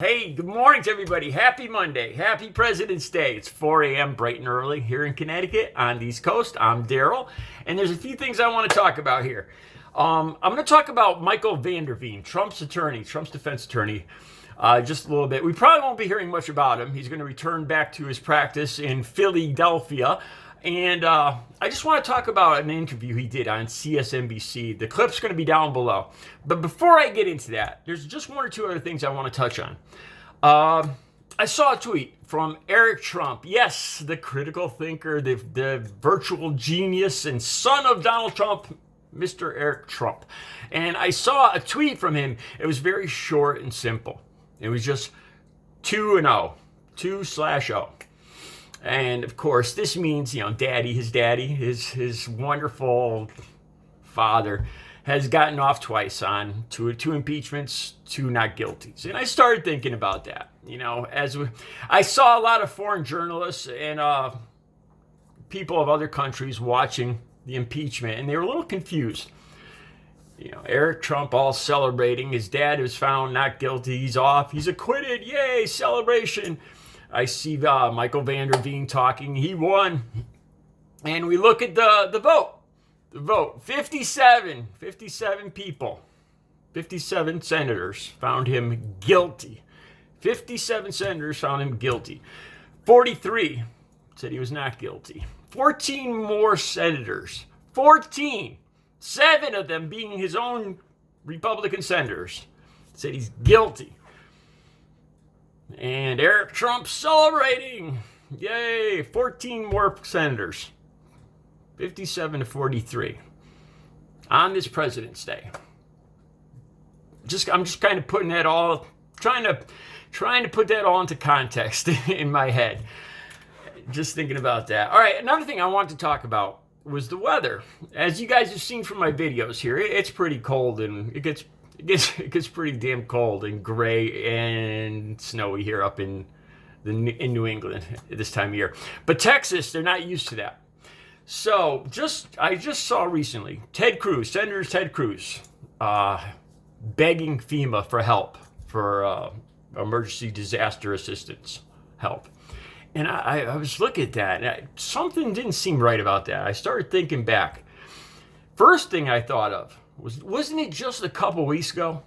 Hey, good morning to everybody. Happy Monday. Happy President's Day. It's 4 a.m. bright and early here in Connecticut on the East Coast. I'm Daryl, and there's a few things I want to talk about here. I'm going to talk about Michael Vanderveen, Trump's attorney, Trump's defense attorney, just a little bit. We probably won't be hearing much about him. He's going to return back to his practice in Philadelphia. And I just want to talk about an interview he did on CSNBC. The clip's going to be down below. But before I get into that, there's just one or two other things I want to touch on. I saw a tweet from Eric Trump. Yes, the critical thinker, the virtual genius and son of Donald Trump, Mr. Eric Trump. And I saw a tweet from him. It was very short and simple. It was just 2 and 0, 2/0. And of course, this means, his daddy, his wonderful father, has gotten off twice on two impeachments, 2 not guilties. And I started thinking about that. I saw a lot of foreign journalists and people of other countries watching the impeachment, and they were a little confused. Eric Trump all celebrating. His dad was found not guilty. He's off. He's acquitted. Yay, celebration. I see Michael Vanderveen talking. He won. And we look at the vote. The vote. 57 people. 57 senators found him guilty. 57 senators found him guilty. 43 said he was not guilty. 14 more senators. 14. 7 of them being his own Republican senators said he's guilty. And Eric Trump celebrating. Yay, 14 more senators. 57 to 43 on this President's Day. I'm just kind of putting that all, trying to put that all into context in my head. Just thinking about that. All right, another thing I want to talk about was the weather. As you guys have seen from my videos here, it's pretty cold and it gets pretty damn cold and gray and snowy here up in New England this time of year. But Texas, they're not used to that. So I just saw recently Senator Ted Cruz, begging FEMA for help, for emergency disaster assistance help. And I was looking at that, and something didn't seem right about that. I started thinking back. First thing I thought of wasn't it just a couple weeks ago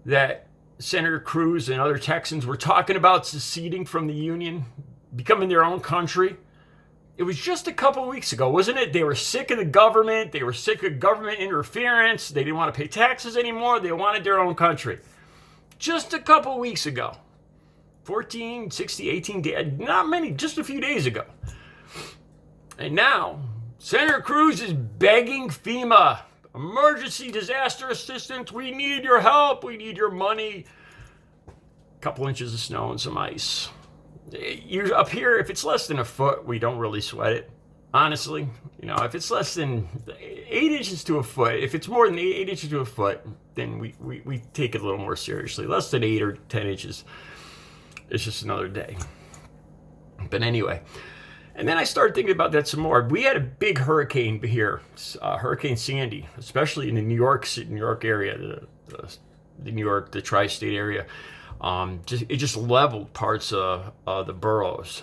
that Senator Cruz and other Texans were talking about seceding from the Union, becoming their own country? It was just a couple weeks ago, wasn't it? They were sick of the government. They were sick of government interference. They didn't want to pay taxes anymore. They wanted their own country. Just a couple weeks ago. 14, 60, 18 days, not many, just a few days ago. And now, Senator Cruz is begging FEMA, emergency disaster assistance, we need your help, we need your money. A couple inches of snow and some ice. You're up here, if it's less than a foot, we don't really sweat it. Honestly, if it's less than 8 inches to a foot, if it's more than 8 inches to a foot, then we take it a little more seriously. Less than 8 or 10 inches, it's just another day. But anyway, and then I started thinking about that some more. We had a big hurricane here, Hurricane Sandy, especially in the New York area, the tri-state area. It just leveled parts of the boroughs.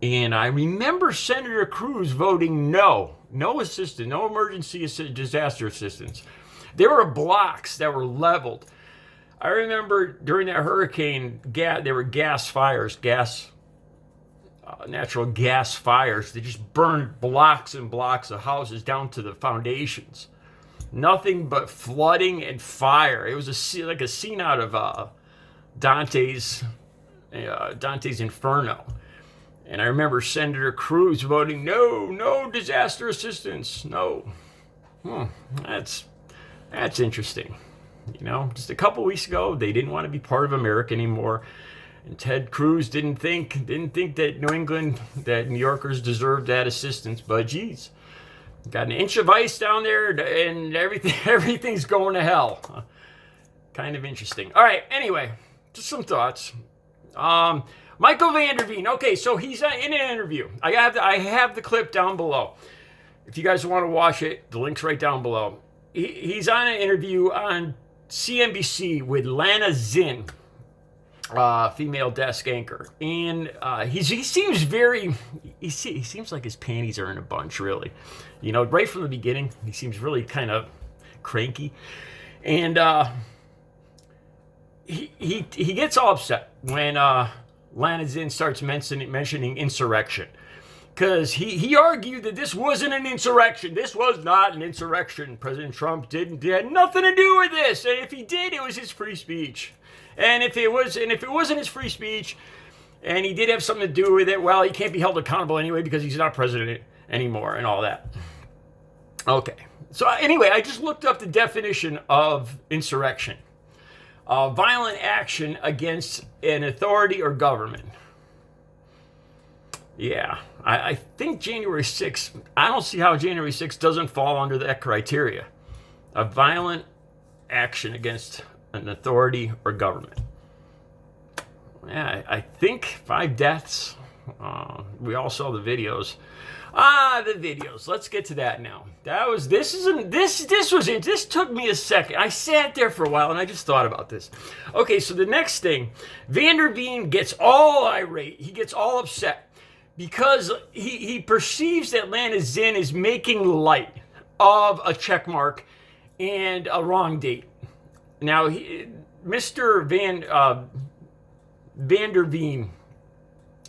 And I remember Senator Cruz voting no assistance, no emergency disaster assistance. There were blocks that were leveled. I remember during that hurricane, there were natural gas fires. They just burned blocks and blocks of houses down to the foundations. Nothing but flooding and fire. It was like a scene out of Dante's Inferno. And I remember Senator Cruz voting no disaster assistance, no. That's interesting. Just a couple weeks ago, they didn't want to be part of America anymore. And Ted Cruz didn't think that New Yorkers deserved that assistance. But geez, got an inch of ice down there and everything's going to hell. Kind of interesting. All right, anyway, just some thoughts. Michael Vanderveen. Okay, so he's in an interview. I have the clip down below. If you guys want to watch it, the link's right down below. He's on an interview on CNBC with Lana Zinn, female desk anchor, and he seems very, he seems like his panties are in a bunch, really. You know, right from the beginning, he seems really kind of cranky, and he gets all upset when Lana Zinn starts mentioning insurrection. Because he argued that this wasn't an insurrection. This was not an insurrection. President Trump had nothing to do with this. And if he did, it was his free speech. And if it wasn't his free speech, and he did have something to do with it, well, he can't be held accountable anyway because he's not president anymore and all that. Okay. So anyway, I just looked up the definition of insurrection. Violent action against an authority or government. Yeah, I think January 6th, I don't see how January 6th doesn't fall under that criteria. A violent action against an authority or government. Yeah, I think 5 deaths. We all saw the videos. The videos. Let's get to that now. This took me a second. I sat there for a while and I just thought about this. Okay, so the next thing, Van der Veen gets all irate. He gets all upset because he perceives that Lana Zinn is making light of a check mark and a wrong date. Now, Mr. Van der Veen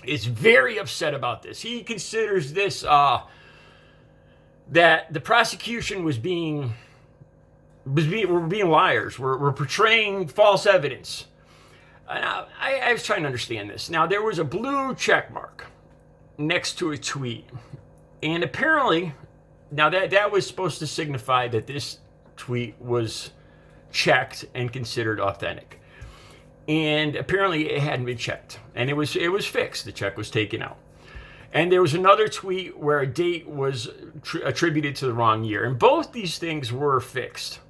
is very upset about this. He considers this that the prosecution we're being liars. We're portraying false evidence. I was trying to understand this. Now, there was a blue check mark next to a tweet, and apparently, now that was supposed to signify that this tweet was checked and considered authentic. And apparently it hadn't been checked, and it was fixed. The check was taken out. And there was another tweet where a date was attributed to the wrong year, and both these things were fixed.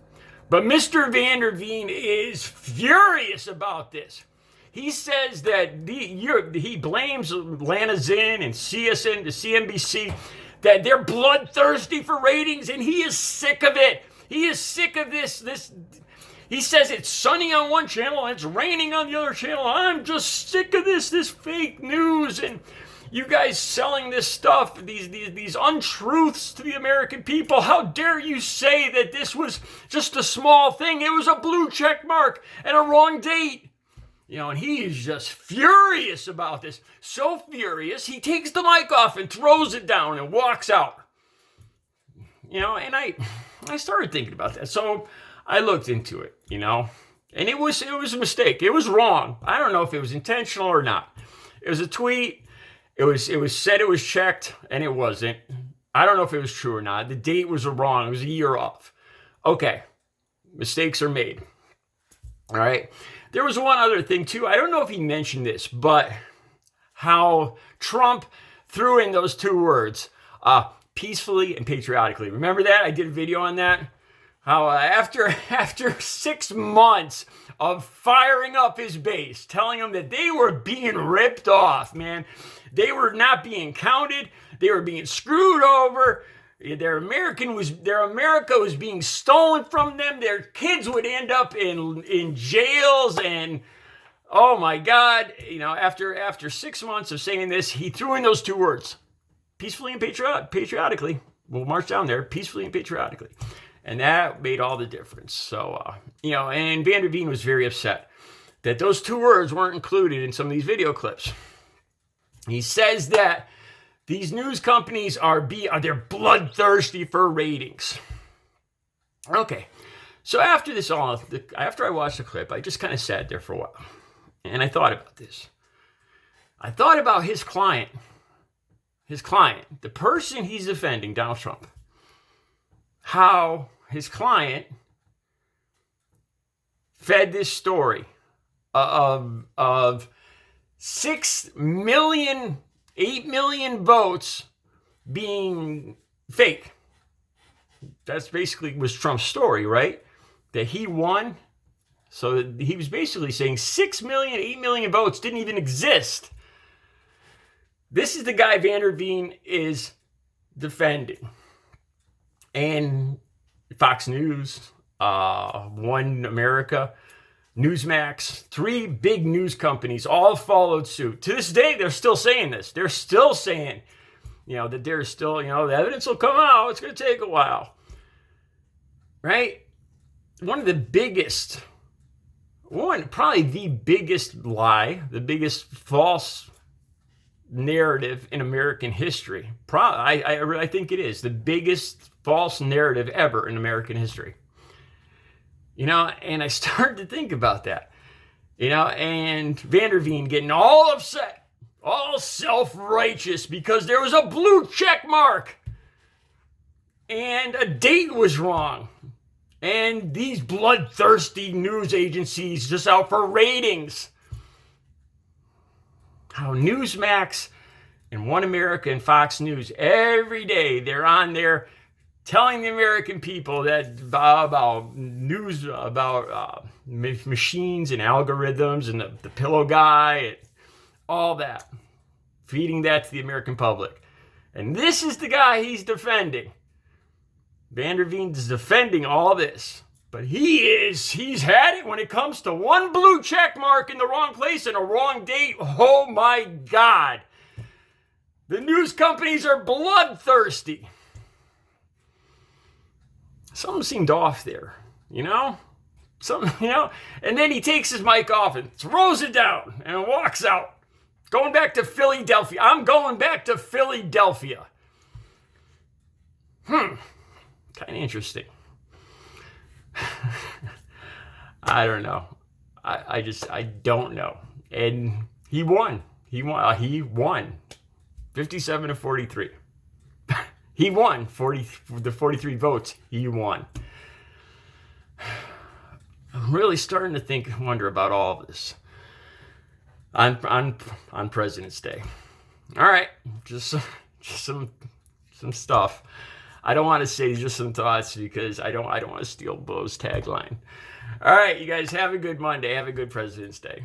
But Mr. Van der Veen is furious about this. He says that he blames Lana Zinn and CSN, the CNBC, that they're bloodthirsty for ratings, and he is sick of it. He is sick of this. He says it's sunny on one channel and it's raining on the other channel. I'm just sick of this fake news and you guys selling this stuff, these untruths to the American people. How dare you say that this was just a small thing? It was a blue check mark and a wrong date. You know, and he is just furious about this. So furious, he takes the mic off and throws it down and walks out. You know, and I started thinking about that. So I looked into it, you know, and it was a mistake. It was wrong. I don't know if it was intentional or not. It was a tweet. It was said it was checked, and it wasn't. I don't know if it was true or not. The date was wrong. It was a year off. Okay, mistakes are made. All right. There was one other thing, too. I don't know if he mentioned this, but how Trump threw in those 2 words, peacefully and patriotically. Remember that? I did a video on that. How after 6 months of firing up his base, telling them that they were being ripped off, man. They were not being counted. They were being screwed over. Their America was being stolen from them. Their kids would end up in jails, and oh my God, you know, after 6 months of saying this, he threw in those 2 words, peacefully and patriotically. We'll march down there peacefully and patriotically, and that made all the difference. So you know, and Van der Veen was very upset that those 2 words weren't included in some of these video clips. He says that these news companies they're bloodthirsty for ratings. Okay, so after I watched the clip, I just kind of sat there for a while, and I thought about this. I thought about his client, the person he's defending, Donald Trump. How his client fed this story of 6 million, 8 million votes being fake. That's basically was Trump's story, right? That he won. So he was basically saying 6 million, 8 million votes didn't even exist. This is the guy Van der Veen is defending. And Fox News One America, Newsmax, 3 big news companies all followed suit. To this day, they're still saying this. They're still saying, that there's still, the evidence will come out. It's going to take a while. Right? Probably the biggest lie, the biggest false narrative in American history. I think it is the biggest false narrative ever in American history. And I started to think about that, and Van der Veen getting all upset, all self-righteous because there was a blue check mark and a date was wrong. And these bloodthirsty news agencies just out for ratings. How Newsmax and One America and Fox News, every day they're on there telling the American people that about news, about machines and algorithms and the pillow guy and all that. Feeding that to the American public. And this is the guy he's defending. Van der Veen is defending all this. But he's had it when it comes to one blue check mark in the wrong place and a wrong date. Oh my God. The news companies are bloodthirsty. Something seemed off there, and then he takes his mic off and throws it down and walks out. Going back to Philadelphia. I'm going back to Philadelphia. Kind of interesting. I don't know. I don't know. And he won. He won 57-43. He won the 43 votes. He won. I'm really starting to wonder about all of this on President's Day. All right, just some stuff. I don't want to say just some thoughts because I don't want to steal Bo's tagline. All right, you guys have a good Monday. Have a good President's Day.